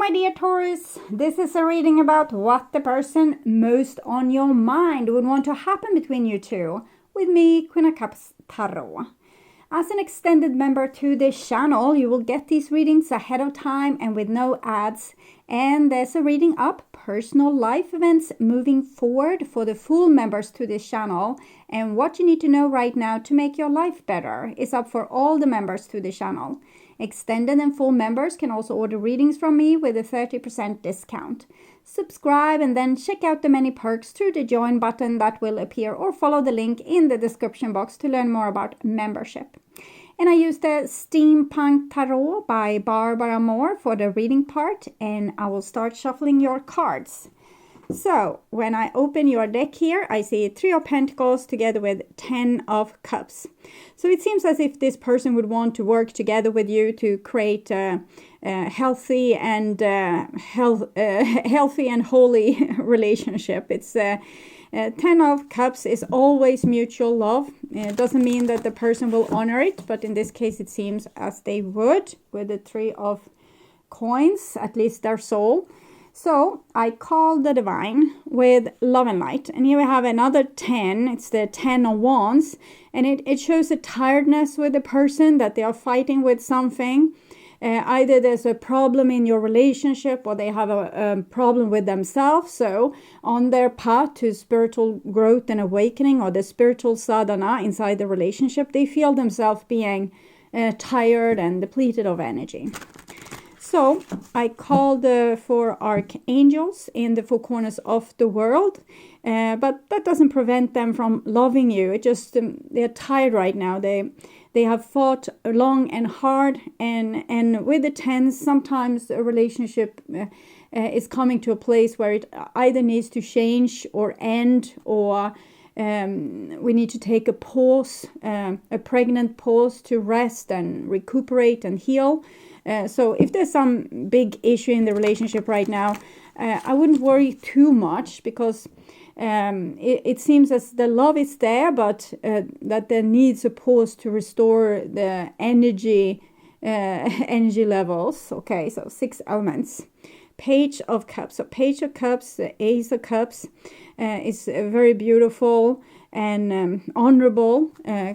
my dear Taurus, this is a reading about what the person most on your mind would want to happen between you two, with me, Queen of Cups Tarot. As an extended member to this channel, you will get these readings ahead of time and with no ads. And there's a reading up personal life events moving forward for the full members to this channel. And what you need to know right now to make your life better is up for all the members to the channel. Extended and full members can also order readings from me with a 30% discount. Subscribe and then check out the many perks through the join button that will appear, or follow the link in the description box to learn more about membership. And I used the Steampunk Tarot by Barbara Moore for the reading part, and I will start shuffling your cards. So, when I open your deck here, I see 3 of Pentacles together with 10 of Cups. So it seems as if this person would want to work together with you to create a healthy and holy relationship. It's 10 of Cups is always mutual love. It doesn't mean that the person will honor it, but in this case it seems as they would with the 3 of Coins, at least their soul. So I call the Divine with Love and Light. And here we have another 10. It's the 10 of Wands. And it shows a tiredness with the person, that they are fighting with something. Either there's a problem in your relationship, or they have a problem with themselves. So on their path to spiritual growth and awakening, or the spiritual sadhana inside the relationship, they feel themselves being tired and depleted of energy. So I called the 4 archangels in the 4 corners of the world, but that doesn't prevent them from loving you. It just they're tired right now. They have fought long and hard, and with the 10s, sometimes a relationship is coming to a place where it either needs to change or end, or we need to take a pause, a pregnant pause to rest and recuperate and heal. So if there's some big issue in the relationship right now, I wouldn't worry too much, because it seems as the love is there, but that there needs a pause to restore the energy levels. Okay, so 6 elements. Page of Cups. So Page of Cups, the Ace of Cups is very beautiful and honorable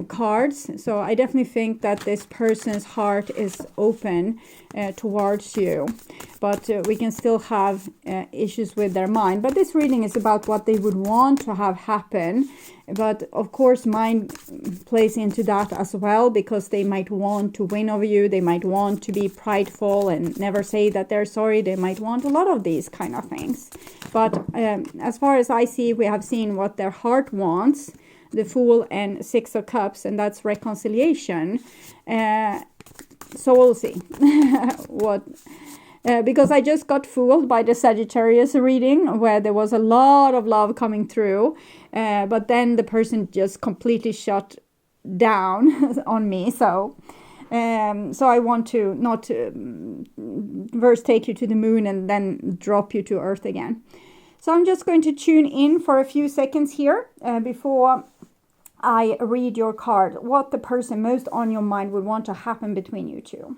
cards. So I definitely think that this person's heart is open towards you, but we can still have issues with their mind. But this reading is about what they would want to have happen, but of course mind plays into that as well, because they might want to win over you. They might want to be prideful and never say that they're sorry. They might want a lot of these kind of things. But as far as I see, we have seen what their heart wants, the Fool and 6 of Cups, and that's reconciliation. So we'll see what. Because I just got fooled by the Sagittarius reading, where there was a lot of love coming through, but then the person just completely shut down on me. So I want to not first take you to the moon and then drop you to earth again. So I'm just going to tune in for a few seconds here before I read your card, what the person most on your mind would want to happen between you two.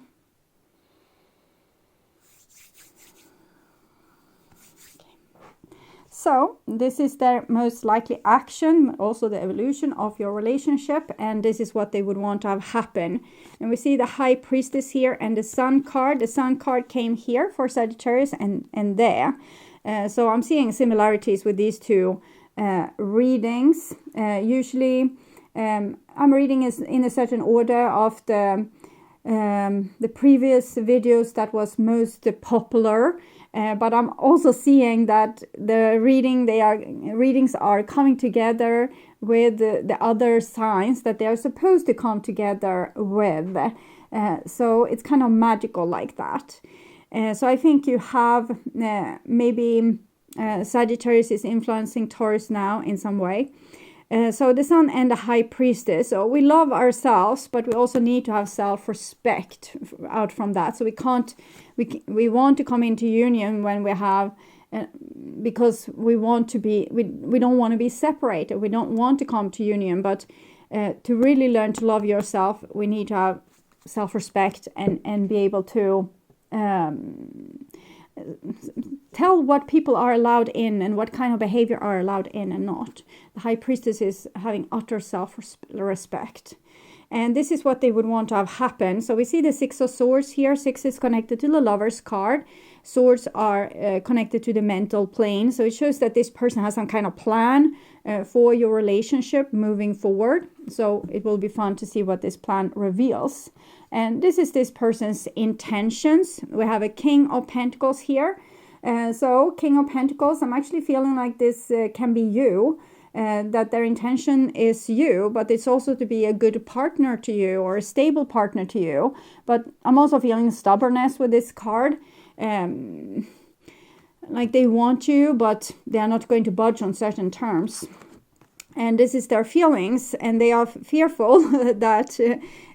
So this is their most likely action, also the evolution of your relationship, and this is what they would want to have happen. And we see the High Priestess here and the Sun card. The Sun card came here for Sagittarius and there. So I'm seeing similarities with these two readings. Usually I'm reading is in a certain order of the previous videos that was most popular. But I'm also seeing that the readings are coming together with the other signs that they are supposed to come together with. So it's kind of magical like that. So I think you have maybe Sagittarius is influencing Taurus now in some way. So the Sun and the High Priestess. So we love ourselves, but we also need to have self-respect out from that. So we want to come into union when we have, because we want to be, we don't want to be separated. We don't want to come to union, but to really learn to love yourself, we need to have self-respect and be able to tell what people are allowed in and what kind of behavior are allowed in and not. The High Priestess is having utter self-respect. And this is what they would want to have happen. So we see the Six of Swords here. 6 is connected to the Lover's card. Swords are connected to the mental plane. So it shows that this person has some kind of plan for your relationship moving forward. So it will be fun to see what this plan reveals. And this is this person's intentions. We have a King of Pentacles here. So King of Pentacles, I'm actually feeling like this can be you. That their intention is you, but it's also to be a good partner to you or a stable partner to you. But I'm also feeling stubbornness with this card. Like they want you, but they are not going to budge on certain terms. And this is their feelings, and they are fearful that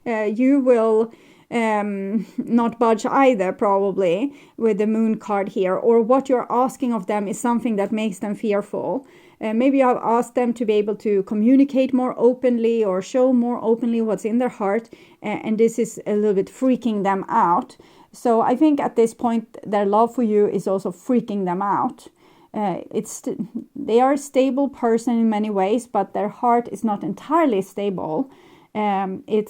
you will not budge either, probably, with the Moon card here. Or what you're asking of them is something that makes them fearful. Maybe I've asked them to be able to communicate more openly or show more openly what's in their heart. And this is a little bit freaking them out. So I think at this point, their love for you is also freaking them out. They are a stable person in many ways, but their heart is not entirely stable. We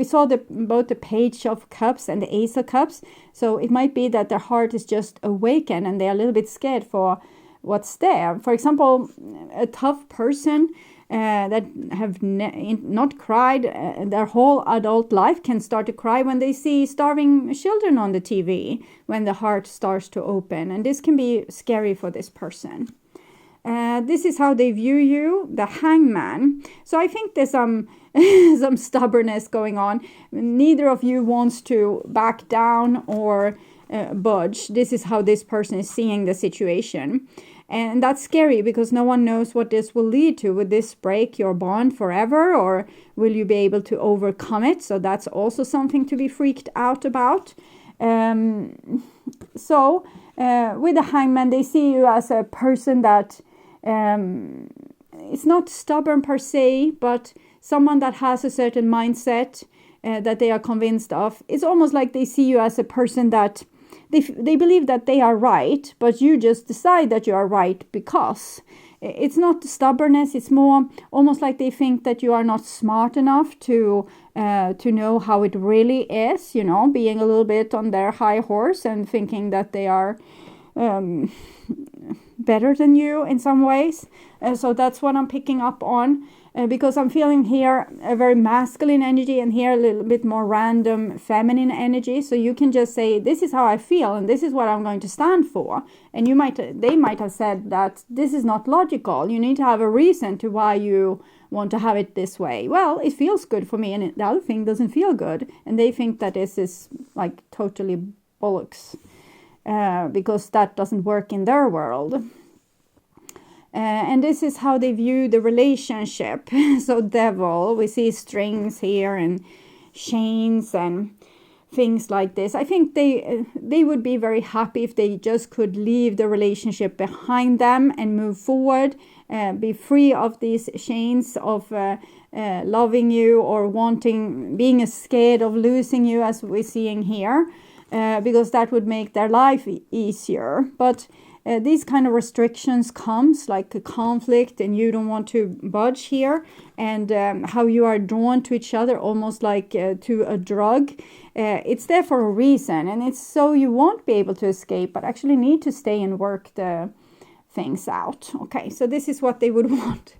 saw both the Page of Cups and the Ace of Cups. So it might be that their heart is just awakened and they're a little bit scared for what's there. For example, a tough person that have not cried their whole adult life can start to cry when they see starving children on the TV, when the heart starts to open. And this can be scary for this person. This is how they view you, the Hangman. So I think there's some stubbornness going on. Neither of you wants to back down or budge. This is how this person is seeing the situation. And that's scary because no one knows what this will lead to. Will this break your bond forever, or will you be able to overcome it? So that's also something to be freaked out about. With the Hangman, they see you as a person that is not stubborn per se, but someone that has a certain mindset that they are convinced of. It's almost like they see you as a person that they believe that they are right, but you just decide that you are right because. It's not stubbornness, it's more almost like they think that you are not smart enough to know how it really is, being a little bit on their high horse and thinking that they are better than you in some ways. So that's what I'm picking up on. Because I'm feeling here a very masculine energy and here a little bit more random feminine energy. So you can just say, this is how I feel and this is what I'm going to stand for. And they might have said that this is not logical. You need to have a reason to why you want to have it this way. Well, it feels good for me and the other thing doesn't feel good. And they think that this is like totally bollocks because that doesn't work in their world. And this is how they view the relationship. So Devil, we see strings here and chains and things like this. I think they would be very happy if they just could leave the relationship behind them and move forward, be free of these chains of loving you or being scared of losing you, as we're seeing here, because that would make their life easier. But these kind of restrictions comes like a conflict and you don't want to budge here, and how you are drawn to each other almost like to a drug. It's there for a reason, and it's so you won't be able to escape but actually need to stay and work the things out. Okay, so this is what they would want.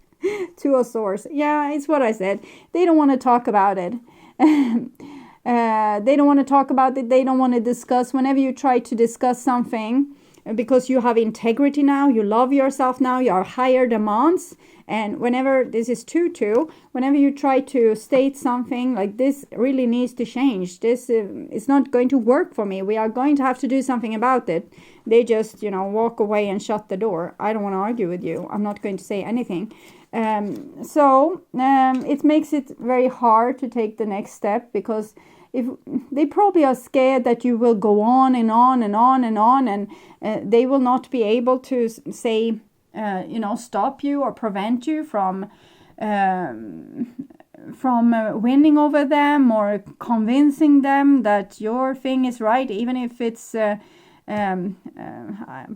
Two of Swords. Yeah, it's what I said. They don't want to talk about it. They don't want to talk about it. They don't want to discuss. Whenever you try to discuss something, because you have integrity now, you love yourself now, you are higher demands, and whenever this is 2-2, whenever you try to state something like this really needs to change, this is not going to work for me, we are going to have to do something about it, they just walk away and shut the door. I don't want to argue with you, I'm not going to say anything. It makes it very hard to take the next step, because if they probably are scared that you will go on and on and on and on, and they will not be able to say, stop you or prevent you from winning over them or convincing them that your thing is right, even if it's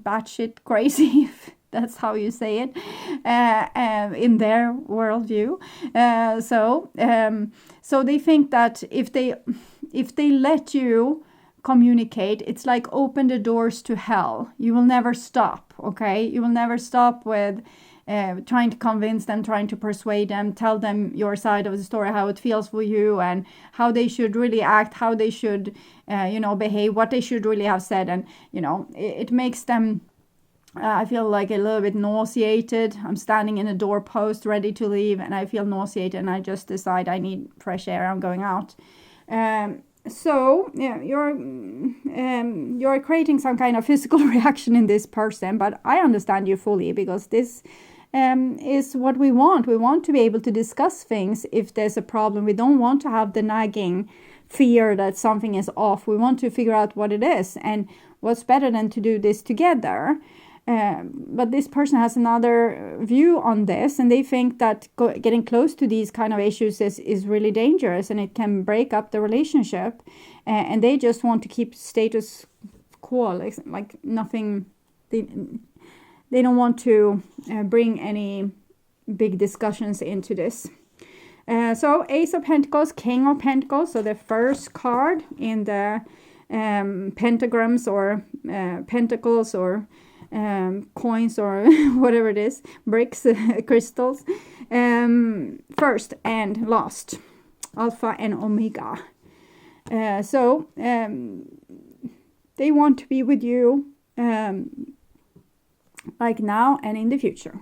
batshit crazy, if that's how you say it, in their worldview. So they think that if they let you communicate, it's like open the doors to hell. You will never stop, okay? You will never stop with trying to convince them, trying to persuade them, tell them your side of the story, how it feels for you, and how they should really act, how they should, behave, what they should really have said. And, it makes them, I feel like a little bit nauseated. I'm standing in a doorpost ready to leave, and I feel nauseated, and I just decide I need fresh air, I'm going out. So yeah, you're creating some kind of physical reaction in this person, but I understand you fully, because this is what we want. We want to be able to discuss things if there's a problem. We don't want to have the nagging fear that something is off. We want to figure out what it is, and what's better than to do this together. But this person has another view on this, and they think that getting close to these kind of issues is really dangerous, and it can break up the relationship, and they just want to keep status quo, like nothing. They don't want to bring any big discussions into this. So Ace of Pentacles, King of Pentacles, so the first card in the pentagrams or pentacles or coins or whatever it is, bricks, crystals, first and last, Alpha and Omega. So they want to be with you like now and in the future.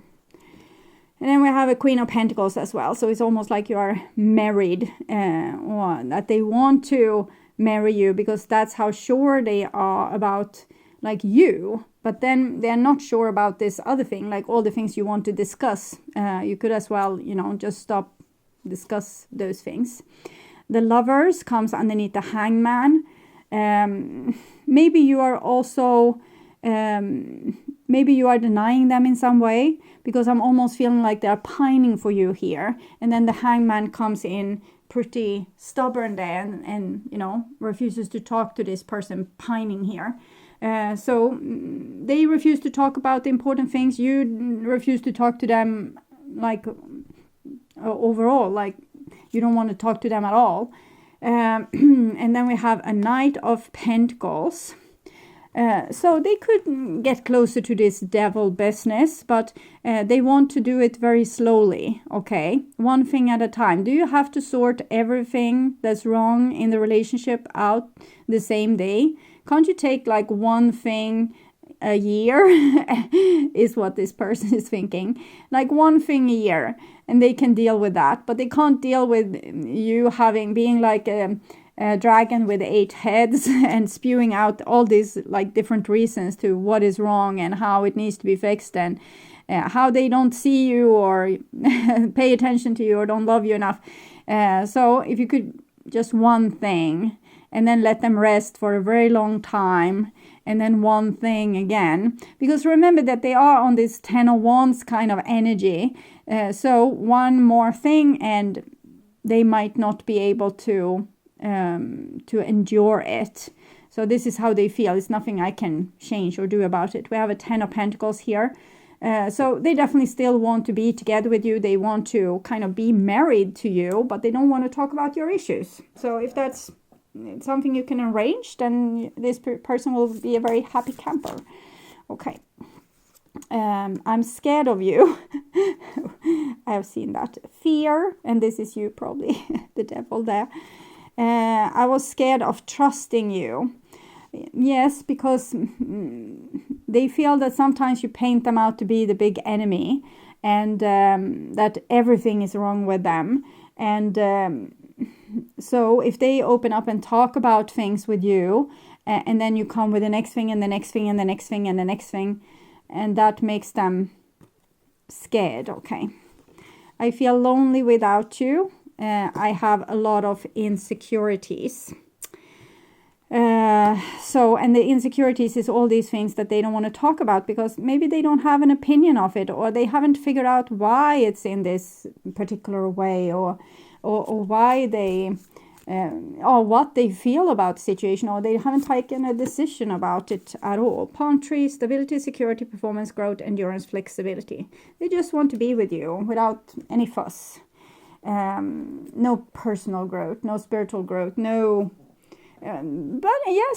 And then we have a Queen of Pentacles as well. So it's almost like you are married, or that they want to marry you, because that's how sure they are about like you. But then they're not sure about this other thing, like all the things you want to discuss. You could as well, just stop, discuss those things. The Lovers comes underneath the Hangman. Maybe you are also, maybe you are denying them in some way, because I'm almost feeling like they're pining for you here. And then the Hangman comes in pretty stubborn there and refuses to talk to this person pining here. So they refuse to talk about the important things. You refuse to talk to them, like overall, like you don't want to talk to them at all. And then we have a Knight of Pentacles. So they could get closer to this devil business, but they want to do it very slowly, okay? One thing at a time. Do you have to sort everything that's wrong in the relationship out the same day? Can't you take like one thing a year? Is what this person is thinking. Like one thing a year, and they can deal with that. But they can't deal with you being like a dragon with 8 heads and spewing out all these like different reasons to what is wrong and how it needs to be fixed, and how they don't see you or pay attention to you or don't love you enough. So if you could just one thing, and then let them rest for a very long time, and then one thing again. Because remember that they are on this 10 of Wands kind of energy. So one more thing, and they might not be able to endure it. So this is how they feel. It's nothing I can change or do about it. We have a 10 of Pentacles here. So they definitely still want to be together with you. They want to kind of be married to you, but they don't want to talk about your issues. So if that's something you can arrange, then this person will be a very happy camper. Okay. I'm scared of you. I have seen that. Fear, and this is you probably, the devil there. I was scared of trusting you. Yes, because they feel that sometimes you paint them out to be the big enemy, and that everything is wrong with them. And so if they open up and talk about things with you, and then you come with the next thing and the next thing and the next thing and the next thing, and that makes them scared, okay. I feel lonely without you. I have a lot of insecurities. And the insecurities is all these things that they don't want to talk about, because maybe they don't have an opinion of it, or they haven't figured out why it's in this particular way, or why they or what they feel about the situation, or they haven't taken a decision about it at all. Palm tree, stability, security, performance, growth, endurance, flexibility. They just want to be with you without any fuss. No personal growth, no spiritual growth, no... but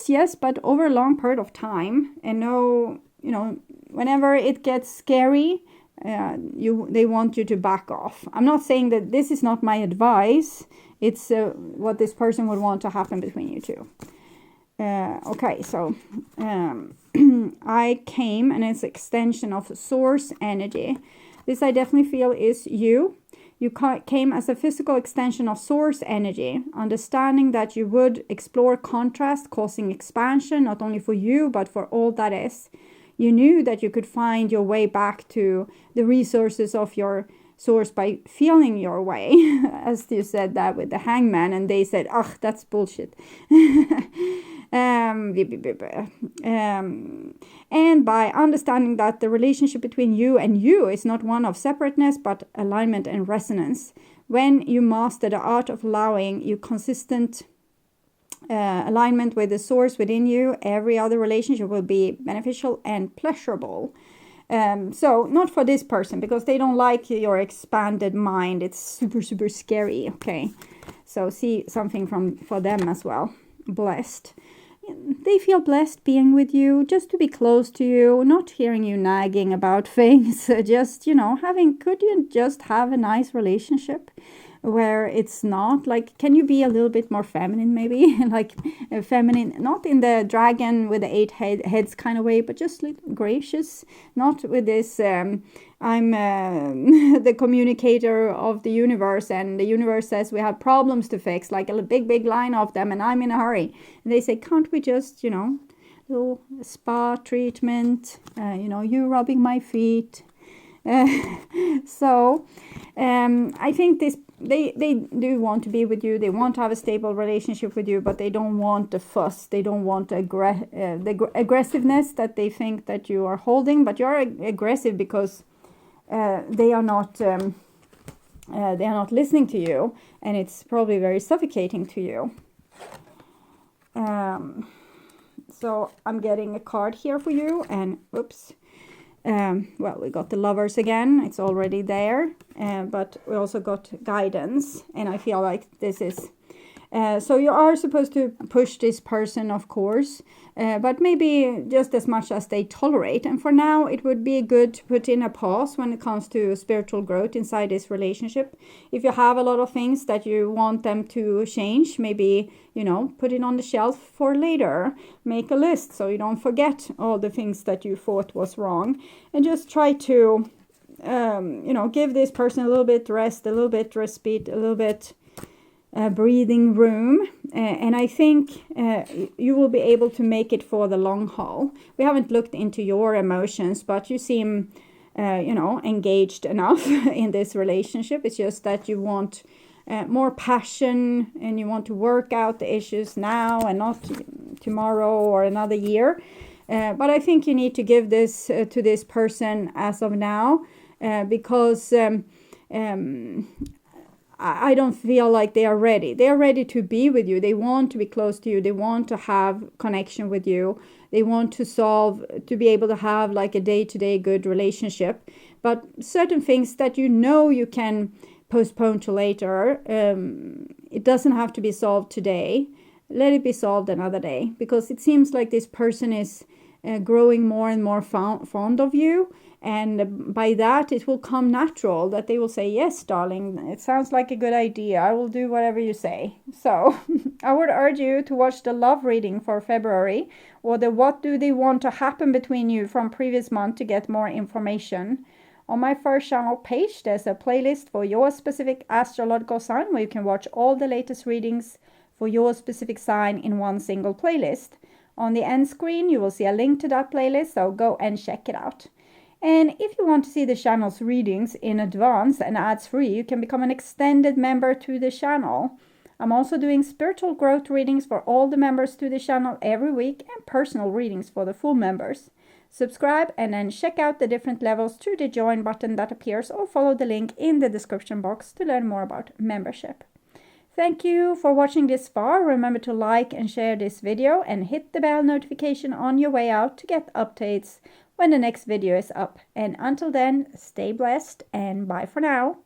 yes, but over a long period of time, and no, whenever it gets scary, they want you to back off. I'm not saying that this is not my advice. It's what this person would want to happen between you two. Okay, so I came, and it's extension of source energy. This I definitely feel is you. You came as a physical extension of source energy, understanding that you would explore contrast, causing expansion, not only for you, but for all that is. You knew that you could find your way back to the resources of your source by feeling your way, as you said that with the hangman, and they said, "Ugh, that's bullshit." And by understanding that the relationship between you and you is not one of separateness, but alignment and resonance. When you master the art of allowing you consistent alignment with the source within you, every other relationship will be beneficial and pleasurable. So not for this person, because they don't like your expanded mind. It's super, super scary. Okay, so see something for them as well. Blessed. They feel blessed being with you, just to be close to you, not hearing you nagging about things. Just, could you just have a nice relationship where it's not like, can you be a little bit more feminine maybe? Like feminine, not in the dragon with the 8 heads kind of way, but just like gracious, not with this, I'm the communicator of the universe, and the universe says we have problems to fix, like a big line of them, and I'm in a hurry. And they say, can't we just, little spa treatment, you rubbing my feet. So I think they do want to be with you. They want to have a stable relationship with you, but they don't want the fuss. They don't want the aggressiveness that they think that you are holding. But you're aggressive because they are not listening to you, and it's probably very suffocating to you. So I'm getting a card here for you, and oops. Well, we got the Lovers again. It's already there, but we also got guidance, and I feel like this is... so you are supposed to push this person, of course, but maybe just as much as they tolerate. And for now, it would be good to put in a pause when it comes to spiritual growth inside this relationship. If you have a lot of things that you want them to change, maybe, put it on the shelf for later. Make a list so you don't forget all the things that you thought was wrong. And just try to, give this person a little bit rest, a little bit respite, a little bit... breathing room, and I think you will be able to make it for the long haul. We haven't looked into your emotions, but you seem engaged enough in this relationship. It's just that you want more passion, and you want to work out the issues now and not tomorrow or another year. But I think you need to give this to this person as of now, because I don't feel like they are ready. They are ready to be with you. They want to be close to you. They want to have connection with you. They want to be able to have like a day-to-day good relationship. But certain things that you can postpone to later, it doesn't have to be solved today. Let it be solved another day. Because it seems like this person is growing more and more fond of you. And by that, it will come natural that they will say, yes, darling, it sounds like a good idea. I will do whatever you say. So I would urge you to watch the love reading for February, or the what do they want to happen between you from previous month to get more information. On my first channel page, there's a playlist for your specific astrological sign where you can watch all the latest readings for your specific sign in one single playlist. On the end screen, you will see a link to that playlist, so go and check it out. And if you want to see the channel's readings in advance and ads-free, you can become an extended member to the channel. I'm also doing spiritual growth readings for all the members to the channel every week, and personal readings for the full members. Subscribe and then check out the different levels through the join button that appears, or follow the link in the description box to learn more about membership. Thank you for watching this far. Remember to like and share this video and hit the bell notification on your way out to get updates when the next video is up. And until then, stay blessed and bye for now.